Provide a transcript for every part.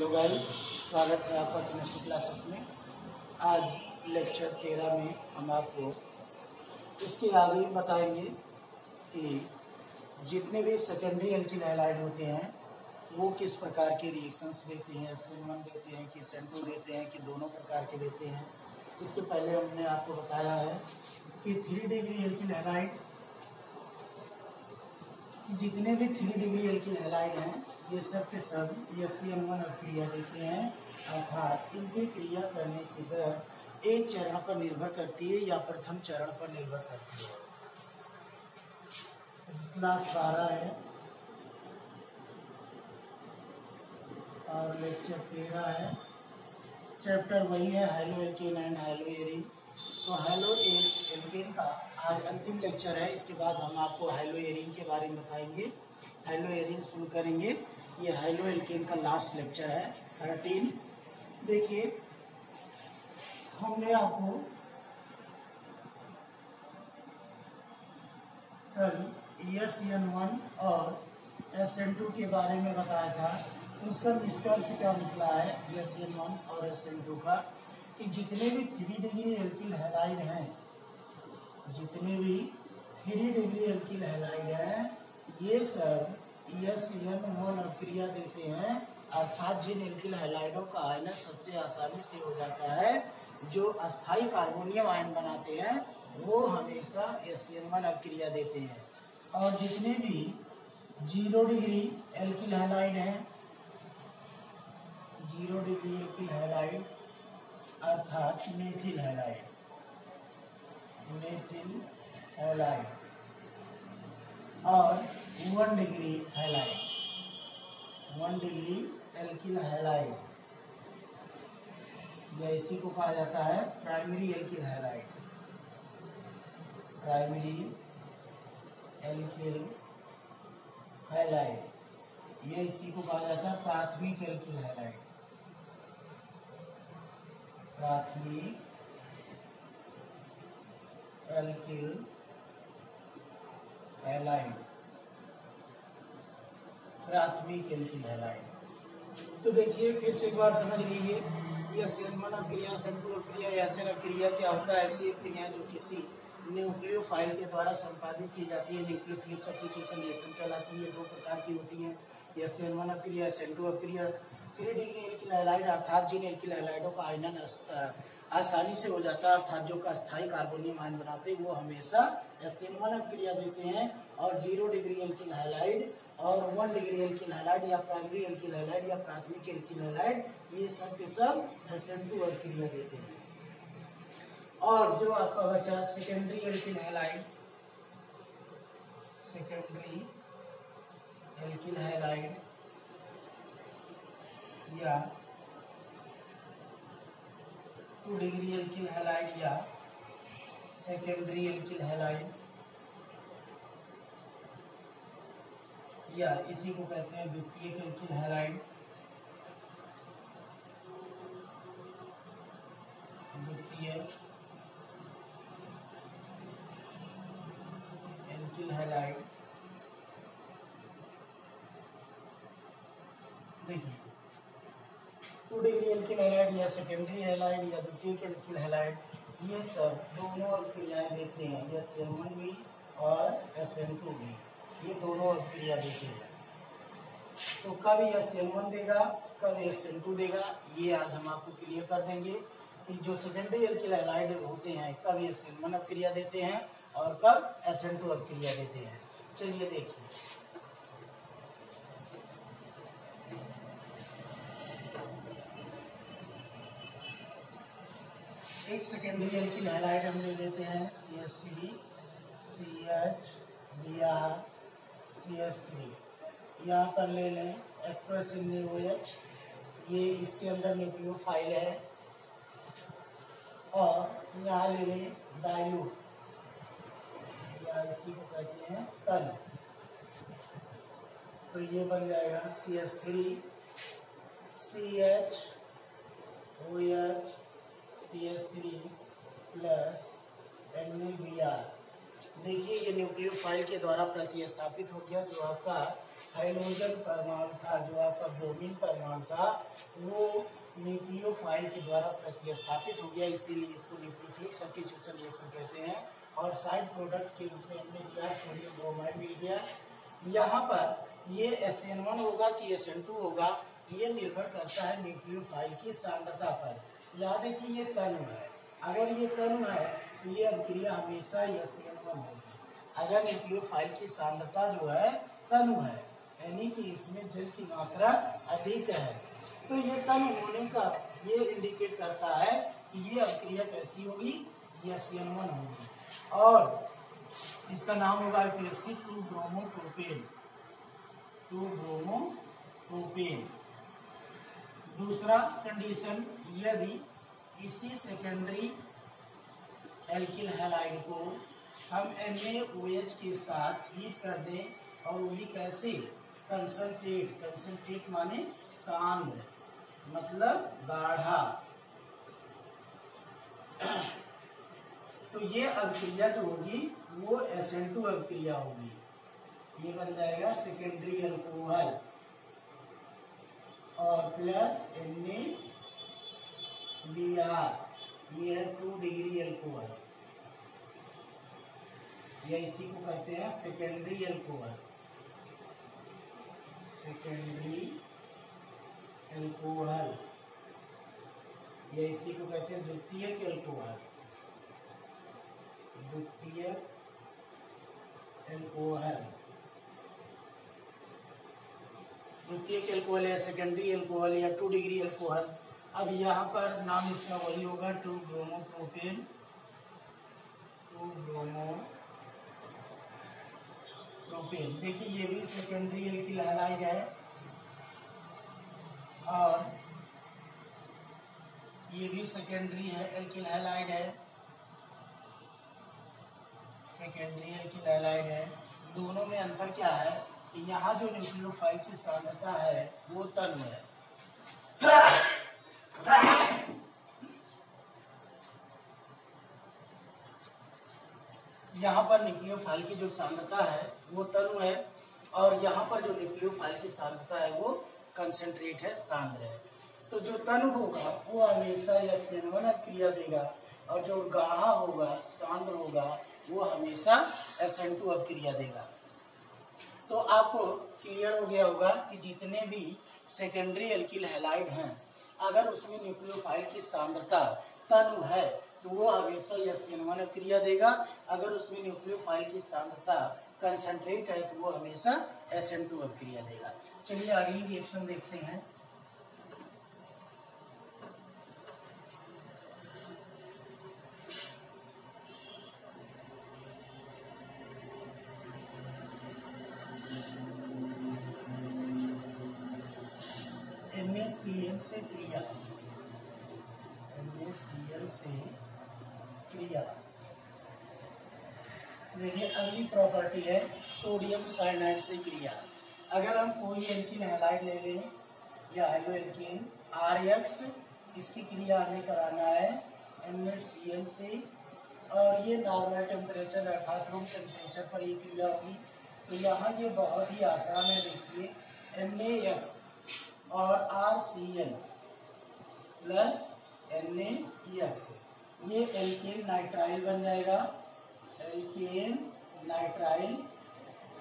Hello guys, स्वागत है आपका केमिस्ट्री क्लासेस में। आज लेक्चर 13 में हम आपको इसके आगे बताएंगे कि जितने भी सेकेंडरी एल्किल हैलाइड होते हैं वो किस प्रकार के रिएक्शंस देते हैं, SN1 देते हैं कि SN2 देते हैं कि दोनों प्रकार के देते हैं। इसके पहले हमने आपको बताया है कि 3 डिग्री एल्किल हैलाइड, जितने भी 3 डिग्री एल्किल हैलाइड हैं ये सब के सब SN1 अभिक्रिया देते हैं, अर्थात इनकी क्रिया करने की दर एक चरण पर निर्भर करती है या प्रथम चरण पर निर्भर करती है। क्लास 12 है और लेक्चर 13 है। चैप्टर वही है, hello alkene and hello arene. तो हैलो एल्केन का आज अंतिम लेक्चर है। इसके बाद हम आपको हैलो एरीन के बारे में बताएंगे। हैलो एरीन शुरू करेंगे। ये हैलो एल्केन का लास्ट लेक्चर है 13। देखिए, हमने आपको कल SN1 और SN2 के बारे में बताया था। उसका निष्कर्ष क्या निकला है SN1 और SN2 का, कि जितने भी 3 डिग्री एल्किल हैलाइड हैं, जितने भी 3 डिग्री एल्किल हैलाइड हैं, ये सब SN1 अभिक्रिया देते हैं। अर्थात जिन एल्किल हैलाइडों का आयन सबसे आसानी से हो जाता है, जो अस्थायी कार्बोनियम आयन बनाते हैं, वो हमेशा SN1 अभिक्रिया देते हैं। और जितने भी 0 डिग्री एल्किल हैलाइड हैं, 0 डिग्री एल्किल हैलाइड अर्थात मेथिल हैलाइड, मेथिल हैलाइड और 1 degree halide, 1 degree alkyl halide, या इसी को कहा जाता है primary alkyl halide, primary alkyl halide, ये इसी को कहा जाता है प्राथमिक एल्किल हैलाइड, प्राथमिक एल्किल हैलाइड, प्राथमिक एल्किल हैलाइड। तो देखिए, फिर से एक बार समझ लीजिए, ये SN1 अभिक्रिया, SN2 अभिक्रिया या SN अभिक्रिया क्या होता है। ऐसी अभिक्रिया जो किसी न्यूक्लियोफाइल के द्वारा संपादित की जाती है, न्यूक्लियोफिलिक सब्स्टिट्यूशन रिएक्शन कहलाती है। 2 प्रकार की होती है, SN1 अभिक्रिया, SN2 अभिक्रिया। 3 डिग्री एल्किल हैलाइड अर्थात जिन एल्किल हैलाइडों का आयनन आसानी से हो जाता है, अर्थात जो का अस्थायी कार्बोनियम आयन बनाते हैं, वो हमेशा SN1 अभिक्रिया देते हैं। और 0 डिग्री एल्किल हैलाइड और 1 डिग्री एल्किल हैलाइड या प्राइमरी एल्किल हैलाइड या प्राथमिक एल्किल हैलाइड, ये सब के सब SN2 अभिक्रिया देते हैं। और जो आपका बचा secondary alkyl halide, secondary alkyl halide या 2 डिग्री एल्किल हैलाइड या सेकेंडरी एल्किल हैलाइड, या इसी को कहते हैं द्वितीयक एल्किल हैलाइड, द्वितीयक एल्किल हैलाइड। देखिए, 2 डिग्री एल्किल हैलाइड या सेकेंडरी हैलाइड या द्वितीयक एल्किल हैलाइड, ये सब दोनों अभिक्रियाएं देते हैं, SN1 भी और SN2 भी, ये दोनों अभिक्रिया देते हैं। तो कब SN1 देगा, कब SN2 देगा, ये आज हम आपको क्लियर कर देंगे कि जो सेकेंडरी एल्किल हैलाइड होते हैं कब SN1 अभिक्रिया देते हैं और कब SN2 अभिक्रिया देते हैं। चलिए देखिए, एक सेकेंडरी एल्किल हैलाइड हम ले लेते हैं CH3, CH, Br, CH3। यहाँ पर ले लें एक्वस NaOH, ये इसके अंदर न्यूक्लियोफाइल है। और यहाँ ले लें डाइल्यूट, या इसी को कहते हैं तल। तो ये बन जाएगा CH3, CH, OH, CH3 plus NaBr। देखिए, ये न्यूक्लियोफाइल के द्वारा प्रतिस्थापित हो गया, जो आपका हाइड्रोजन परमाणु था, जो आपका ब्रोमीन परमाणु था, वो न्यूक्लियोफाइल के द्वारा प्रतिस्थापित हो गया, इसीलिए इसको न्यूक्लियोफिलिक सब्स्टिट्यूशन रिएक्शन कहते हैं। और साइड प्रोडक्ट के रूप में हमने दिया सोडियम ब्रोमाइड मिल गया। यहाँ पर ये SN1 होगा कि SN2 होगा, ये निर्भर करता है न्यूक्लियोफाइल की सांद्रता पर। याद देखिए ये तनु है, अगर ये तनु है तो ये अभिक्रिया हमेशा SN1 होगी। अगर न्यूक्लियोफाइल की सांद्रता जो है तनु है, यानी कि इसमें जल की मात्रा अधिक है, तो ये तनु होने का ये इंडिकेट करता है कि ये अभिक्रिया कैसी होगी, SN1 होगी। और इसका नाम होगा IPSC 2-ब्रोमोप्रोपेन, 2-ब्रोमोप्रोपेन। दूसरा कंडीशन, यदि इसी सेकेंडरी एल्किल हैलाइड को हम NaOH के साथ हीट कर दें और वो भी कैसे, कंसंट्रेट, कंसंट्रेट माने सांद्र, मतलब गाढ़ा, तो ये अभिक्रिया जो होगी वो SN2 अभिक्रिया होगी। ये बन जाएगा सेकेंडरी अल्कोहल और प्लस NaBr, ये है 2 डिग्री अल्कोहल, या इसी को कहते हैं सेकेंडरी अल्कोहल, सेकेंडरी अल्कोहल, या इसी को कहते हैं द्वितीयक अल्कोहल, द्वितीयक अल्कोहल, द्वितीयक अल्कोहल या सेकेंडरी अल्कोहल या 2 डिग्री अल्कोहल। अब यहाँ पर नाम इसका वही होगा 2-ब्रोमोप्रोपेन, 2-ब्रोमोप्रोपेन। देखिए ये भी सेकेंडरी एल्किल हैलाइड है और ये भी सेकेंडरी है एल्किल हैलाइड है, सेकेंडरी एल्किल हैलाइड है। दोनों में अंतर क्या है कि यहाँ जो न्यूक्लियोफाइल की सांद्रता है वो तनु है, यहाँ पर न्यूक्लियोफाइल की जो सांद्रता है वो तनु है, और यहाँ पर जो न्यूक्लियोफाइल की सांद्रता है वो कंसंट्रेट है, सांद्र है। तो जो तनु होगा वो हमेशा SN1 अभिक्रिया देगा, और जो गाढ़ा होगा, सांद्र होगा, वो हमेशा SN2 अभिक्रिया देगा। तो आपको क्लियर हो गया होगा कि जितने भी सेकेंडरी एल्किल हैलाइड हैं, अगर उसमें न्यूक्लियोफाइल की सांद्रता तनु है तो वो हमेशा SN1 अभिक्रिया देगा, अगर उसमें न्यूक्लियोफाइल की सांद्रता कंसंट्रेट है तो वो हमेशा SN2 अभिक्रिया देगा। चलिए अगली रिएक्शन देखते हैं। NaCl से क्रिया, NaCl से क्रिया। देखिए अगली प्रॉपर्टी है सोडियम साइनाइड से क्रिया। अगर हम कोई एल्किल हैलाइड ले लें या हेलो एल्कीन RX, इसकी क्रिया हमें कराना है NaCl से, और ये नॉर्मल टेम्परेचर अर्थात रूम टेम्परेचर पर ये क्रिया होगी। तो यहाँ ये बहुत ही आसान है, देखिए NaX और RCl प्लस NaEX, ये एल्केन नाइट्राइल बन जाएगा, एल्केन नाइट्राइल,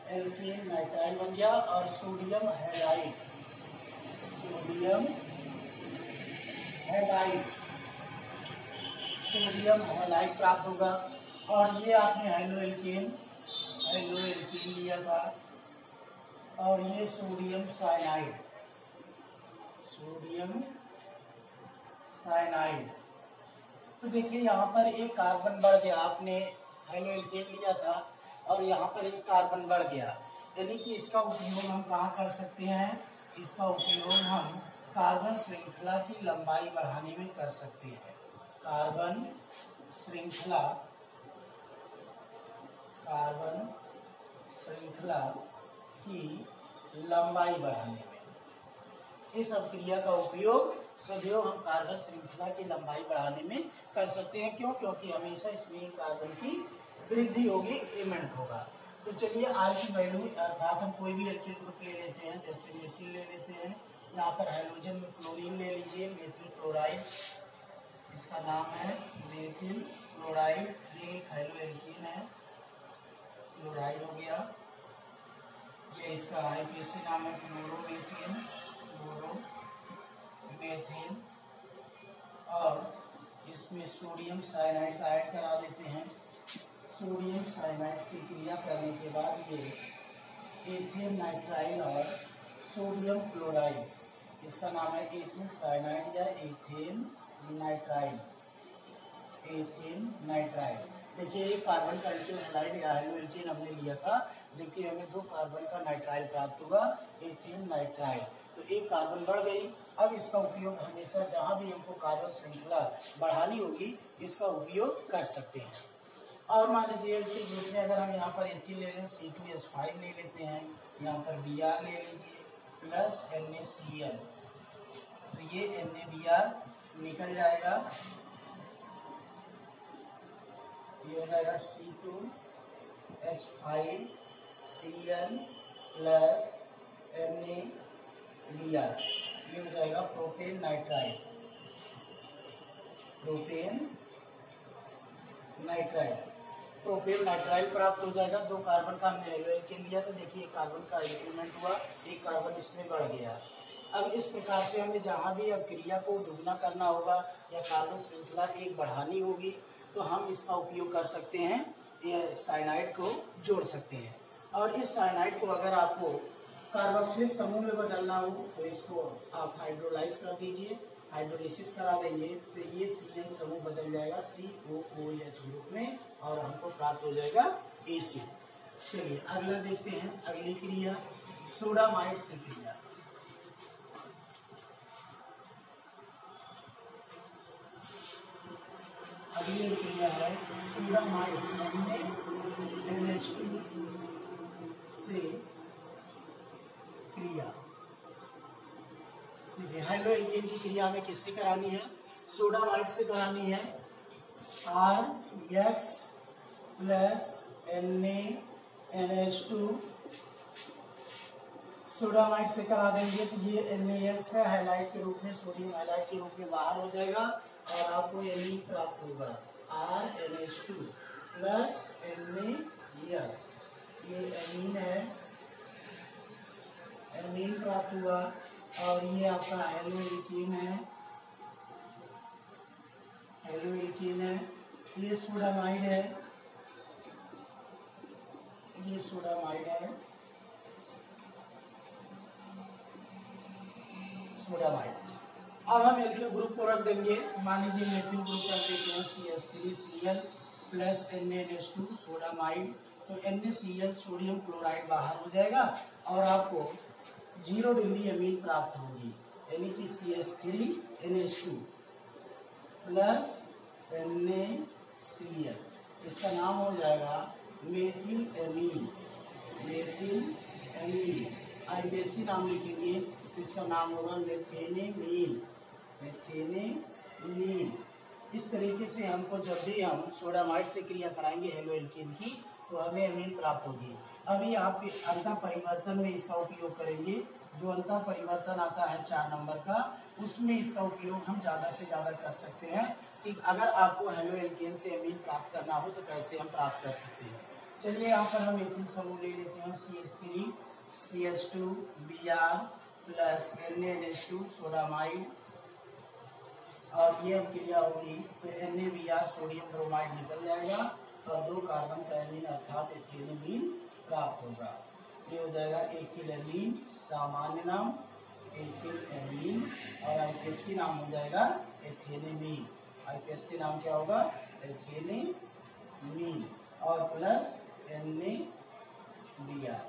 एल्केन नाइट्राइल बन गया, और sodium halide, sodium halide, sodium halide प्राप्त होगा। और ये आपने हेलो एल्केन लिया था, और ये सोडियम साइनाइड, सोडियम साइनाइड। तो देखिए यहाँ पर एक कार्बन बढ़ गया, आपने हेलो एल्केन लिया था और यहाँ पर एक कार्बन बढ़ गया, यानी कि इसका उपयोग हम कहाँ कर सकते हैं, इसका उपयोग हम कार्बन श्रृंखला की लंबाई बढ़ाने में कर सकते हैं। कार्बन श्रृंखला, कार्बन श्रृंखला की लंबाई बढ़ाने में, इस अभिक्रिया का उपयोग सदैव हम कार्बन श्रृंखला की लंबाई बढ़ाने में कर सकते हैं। क्यों? क्योंकि हमेशा इसमें कार्बन की वृद्धि होगी, इंक्रीमेंट होगा। तो चलिए आर की वैल्यू अर्थात हम कोई भी एल्किल ग्रुप ले लेते हैं, जैसे मेथिल ले लेते हैं। यहाँ पर हाइड्रोजन में क्लोरीन ले लीजिए, मेथिल क्लोराइड, इसका नाम है मेथिल क्लोराइड। ये एक हाइड्रो एल्कीन है, क्लोराइड हो गया। ये इसका आईपीएससी नाम है क्लोरोमेथिन, क्लोरोमेथिन। और इसमें सोडियम साइनाइड का ऐड करा देते हैं। सोडियम साइनाइड से क्रिया करने के बाद ये एथेन नाइट्राइल और सोडियम क्लोराइड, इसका नाम है एथेन साइनाइड या एथेन नाइट्राइल, एथेन नाइट्राइल। देखिए एक कार्बन का एल्किल हैलाइड या हेलो एल्कीन हमने लिया था, जबकि हमें 2 कार्बन का नाइट्राइल प्राप्त हुआ, एथेन नाइट्राइल। तो एक कार्बन बढ़ गई। अब इसका उपयोग हमेशा जहां भी हमको कार्बन श्रृंखला बढ़ानी होगी इसका उपयोग कर सकते हैं। और मान लीजिए एल्किल ग्रुप में अगर हम यहाँ पर एथिल ले लें, C2H5 ले लेते हैं, यहाँ पर Br ले लीजिए प्लस NaCl, तो ये NaBr निकल जाएगा, ये हो जाएगा C2H5Cl प्लस NaBr, ये हो जाएगा propane nitrile, propane nitrile. Propane nitrile प्राप्त हो जाएगा। 2 कार्बन का हमने हेलो एल्कीन लिया, तो देखिए एक कार्बन का इंक्रीमेंट हुआ, एक कार्बन इसमें बढ़ गया। अब इस प्रकार से हमें जहां भी अब क्रिया को दुगना करना होगा या कार्बन श्रृंखला एक बढ़ानी होगी, तो हम इसका उपयोग कर सकते हैं, ये साइनाइड को जोड़ सकते हैं। और इस साइनाइड को अगर आपको कार्बोक्सिलिक समूह में बदलना हो तो इसको आप हाइड्रोलाइज कर दीजिए, हाइड्रोलिसिस करा देंगे, तो ये Cn समूह बदल जाएगा COOH ग्रुप में और हमको प्राप्त हो जाएगा एसिड। चलिए अगला देखते हैं, अगली क्रिया सोडामाइड से क्रिया। अगली क्रिया है सोडामाइड NaNH2 से क्रिया। हाइड्रो एल्कीन की क्रिया हमें किससे करानी है? सोडामाइड से करानी है। RX प्लस NaNH2 सोडामाइड से करा देंगे तो ये NaX है, हाइलाइट के रूप में, सोडियम हाइलाइट के रूप में बाहर हो जाएगा और आपको एमीन प्राप्त होगा, RNH2 प्लस NaX, ये एमीन है, एमीन प्राप्त हुआ। और ये आपका हेलो एल्कीन है, हेलो एल्कीन है। ये सोडामाइड है, ये सोडामाइड है, सोडामाइड। अब हम एल्किल ग्रुप को रख देंगे, मान लीजिए मेथिल ग्रुप रख देते हैं CH3Cl प्लस NaNH2 सोडामाइड, तो NaCl सोडियम क्लोराइड बाहर हो जाएगा और आपको 0 डिग्री अमीन प्राप्त होगी, यानी कि CH3NH2 प्लस NaCl, इसका नाम हो जाएगा methyl amine, methyl amine. IPSC नाम लिखेंगे तो इसका नाम होगा मेथेनेमीन, मेथेनेमीन। इस तरीके से हमको जब भी हम सोडामाइड से क्रिया कराएंगे हेलो एल्कीन की तो हमें अमीन प्राप्त होगी। अभी आप अंतः परिवर्तन में इसका उपयोग करेंगे, जो अंतः परिवर्तन आता है 4 नंबर का, उसमें इसका उपयोग हम ज्यादा से ज्यादा कर सकते हैं कि अगर आपको हेलो एल्कीन से अमीन प्राप्त करना हो तो कैसे हम प्राप्त कर सकते हैं। चलिए यहाँ पर हम एथिल समूह ले लेते हैं, CH3CH2Br प्लस NaNH2 सोडामाइड, और ये अब क्रिया होगी तो NaBr सोडियम ब्रोमाइड निकल जाएगा और 2 कार्बन का एमीन अर्थात एथिलेमीन प्राप्त होगा। ये हो जाएगा एथिलेमीन, सामान्य नाम एथिलेमीन, और आईपीएससी नाम हो जाएगा एथिलेमीन। आईपीएससी नाम क्या होगा? एथिलेमीन और प्लस NaBr।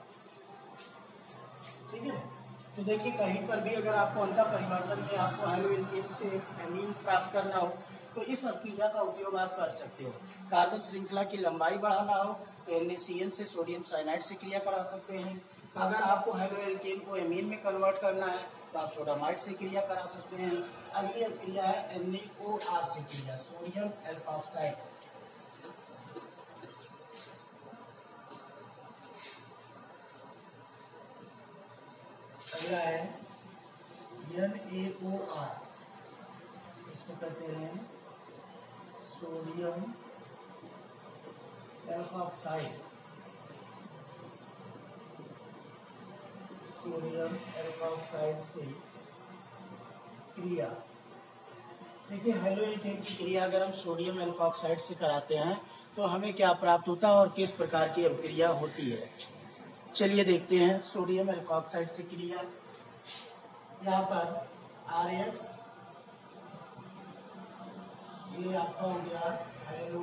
ठीक है, तो देखिए कहीं पर भी अगर आपको अंतः परिवर्तन में आपको हेलो एल्कीन से एमीन प्राप्त करना हो तो इस क्रिया का उपयोग आप कर सकते हो। कार्बन श्रृंखला की लंबाई बढ़ाना हो तो NaCl से सोडियम साइनाइड से क्रिया करा सकते हैं। अगर आपको हेलो एल्कीन को एमीन में कन्वर्ट करना है तो आप सोडामाइड से क्रिया करा सकते हैं। अगली क्रिया है NaOR से क्रिया, सोडियम एल्कोक्साइड। अगला है NaOR, इसको कहते हैं सोडियम एल्कोक्साइड। सोडियम एल्कोक्साइड से क्रिया। देखिए हेलो एल्केन की क्रिया अगर हम सोडियम एल्कोक्साइड से कराते हैं तो हमें क्या प्राप्त होता है और किस प्रकार की अभिक्रिया होती है। चलिए देखते हैं सोडियम एल्कोक्साइड से क्रिया। यहाँ पर RX, ये आपका हो गया हेलो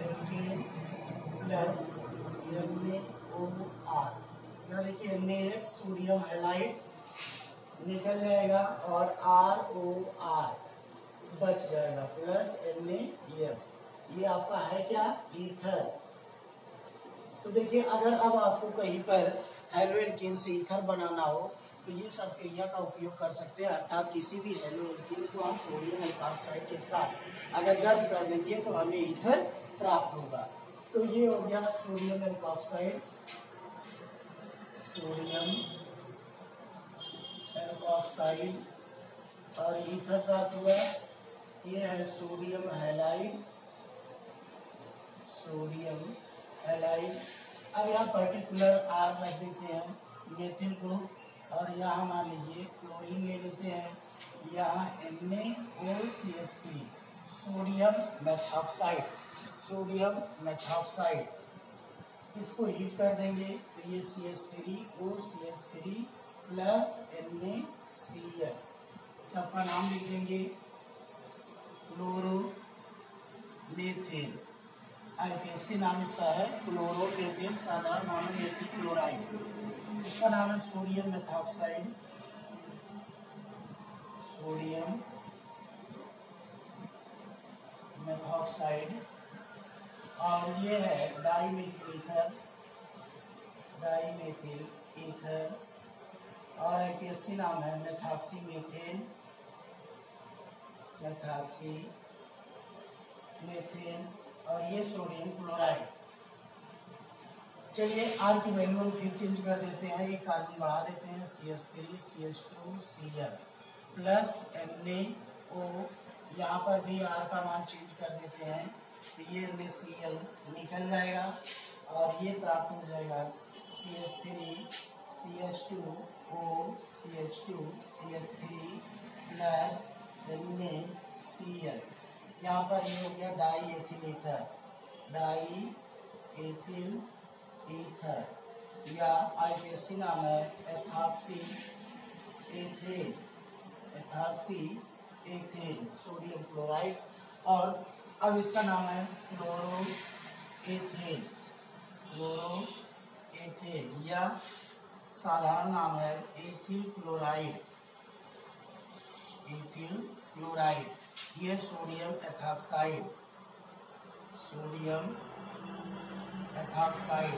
एल्केन प्लस NaOR। यहाँ देखिए NaX सोडियम हैलाइड निकल जाएगा और ROR बच जाएगा प्लस NaX। ये आपका है क्या, ईथर। तो देखिए अगर अब आपको कहीं पर हेलो एल्केन से ईथर बनाना हो तो ये सब क्रिया का उपयोग कर सकते हैं, अर्थात किसी भी हेलो एल्केन को हम सोडियम एल्कोक्साइड के साथ अगर गर्म कर देंगे तो हमें ईथर प्राप्त होगा। तो ये हो गया सोडियम एल्कोक्साइड, सोडियम एल्कोक्साइड और ईथर प्राप्त हुआ। ये है सोडियम हैलाइड, सोडियम हैलाइड। अब यहाँ पर्टिकुलर R रख देते हैं मेथिल ग्रुप, और यहाँ मान लीजिए क्लोरीन ले लेते हैं, यहाँ NaOCH3 sodium methoxide, sodium methoxide. इसको हीट कर देंगे तो ये CH3OCH3 प्लस NaCl, सबका नाम लिख देंगे क्लोरोमेथेन। IPSC नाम इसका है क्लोरोमेथेन, साधारण मोनोमेथिल क्लोराइड। इसका नाम है सोडियम मेथॉक्साइड, सोडियम मेथॉक्साइड। और ये है डाईमेथिल ईथर, डाईमेथिल ईथर। और IPSC नाम है मेथॉक्सीमेथेन, मेथॉक्सीमेथेन। और ये सोडियम क्लोराइड। चलिए R की वैल्यू हम फिर चेंज कर देते हैं, एक कार्बन बढ़ा देते हैं CH3 CH2 Cl plus NaO। यहाँ पर भी R का मान चेंज कर देते हैं तो ये NaCl निकल जाएगा और ये प्राप्त हो जाएगा CH3 CH2O CH2 CH3 plus NaCl। यहाँ पर ये हो गया die ethyl ether, die ethyl ether, या IPSC नाम है ethoxy ethane, ethoxy ethane sodium chloride. और अब इसका नाम है क्लोरोएथेन, क्लोरोएथेन, या साधारण नाम है एथिल क्लोराइड, एथिल क्लोराइड। ये सोडियम एथॉक्साइड, सोडियम एथॉक्साइड।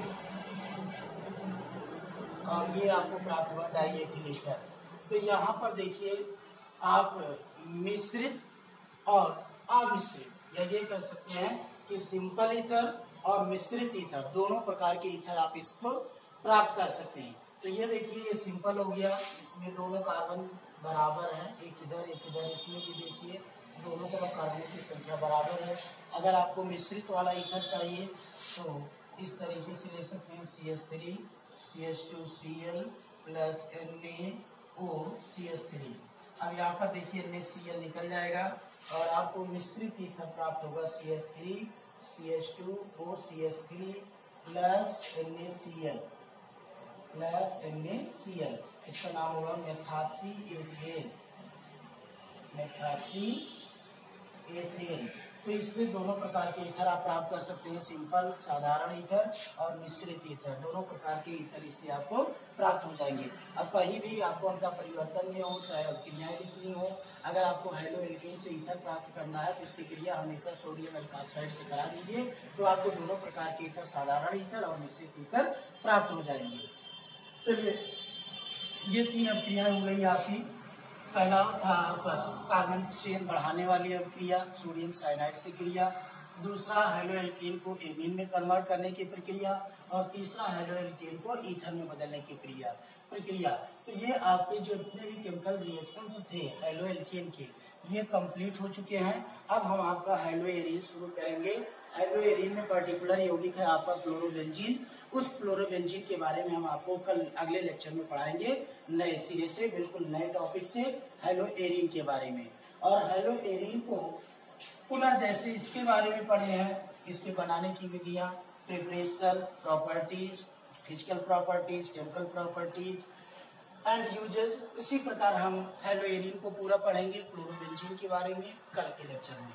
और ये आपको प्राप्त हुआ डाईएथिल ईथर। तो यहाँ पर देखिए आप मिश्रित और अमिश्रित, या ये कह सकते हैं कि सिंपल ईथर और मिश्रित ईथर, दोनों प्रकार के ईथर आप इसको प्राप्त कर सकते हैं। तो ये देखिए ये सिंपल हो गया, इसमें दोनों कार्बन बराबर हैं, एक इधर एक इधर। इसमें भी देखिए दोनों तरफ कार्बन की संख्या बराबर है। अगर आपको मिश्रित वाला ईथर चाहिए तो इस तरीके से ले सकते हैं CH3 CH2Cl प्लस NaOCH3। अब यहाँ पर देखिए NaCl निकल जाएगा और आपको मिश्रित ईथर प्राप्त होगा CH3 CH2OCH3 plus NaCl, plus NaCl। इसका नाम होगा मेथॉक्सी एथेन, मेथॉक्सी एथेन। तो इससे दोनों प्रकार के ईथर आप प्राप्त कर सकते हैं, सिंपल साधारण ईथर और मिश्रित ईथर, दोनों प्रकार के ईथर इससे आपको प्राप्त हो जाएंगे। अब कहीं भी आपको उनका परिवर्तन नहीं हो, चाहे क्रियाएं लिखनी हो, अगर आपको हेलो एल्केन से ईथर प्राप्त करना है तो इसकी क्रिया हमेशा सोडियम एल्कोक्साइड से करा दीजिए, तो आपको दोनों प्रकार के ईथर, साधारण ईथर और मिश्रित ईथर प्राप्त हो जाएंगे। चलिए ये 3 अभिक्रियाएं हो गई आपकी। पहला था कार्बन चेन बढ़ाने वाली अभिक्रिया, सोडियम साइनाइड से क्रिया। दूसरा हेलो एल्कीन को एमीन में कन्वर्ट करने की प्रक्रिया, और तीसरा हेलो एल्कीन को ईथर में बदलने की प्रक्रिया। तो ये आपके जो जितने भी केमिकल रिएक्शंस थे हेलो एल्कीन के, ये कंप्लीट हो चुके हैं। अब हम आपका हेलो एरीन शुरू करेंगे। हेलो एरीन में पर्टिकुलर यौगिक है आपका क्लोरोबेंजीन। उस क्लोरोबेंजीन के बारे में हम आपको कल अगले लेक्चर में पढ़ाएंगे, नए सिरे से, बिल्कुल नए टॉपिक से, हेलो एरीन के बारे में। और हेलो एरीन को पुनः जैसे इसके बारे में पढ़े हैं, इसके बनाने की विधियां, preparation, properties, physical properties, chemical properties and uses, इसी प्रकार हम हेलो एरीन को पूरा पढ़ेंगे क्लोरोबेंजीन के बारे में कल के लेक्चर में।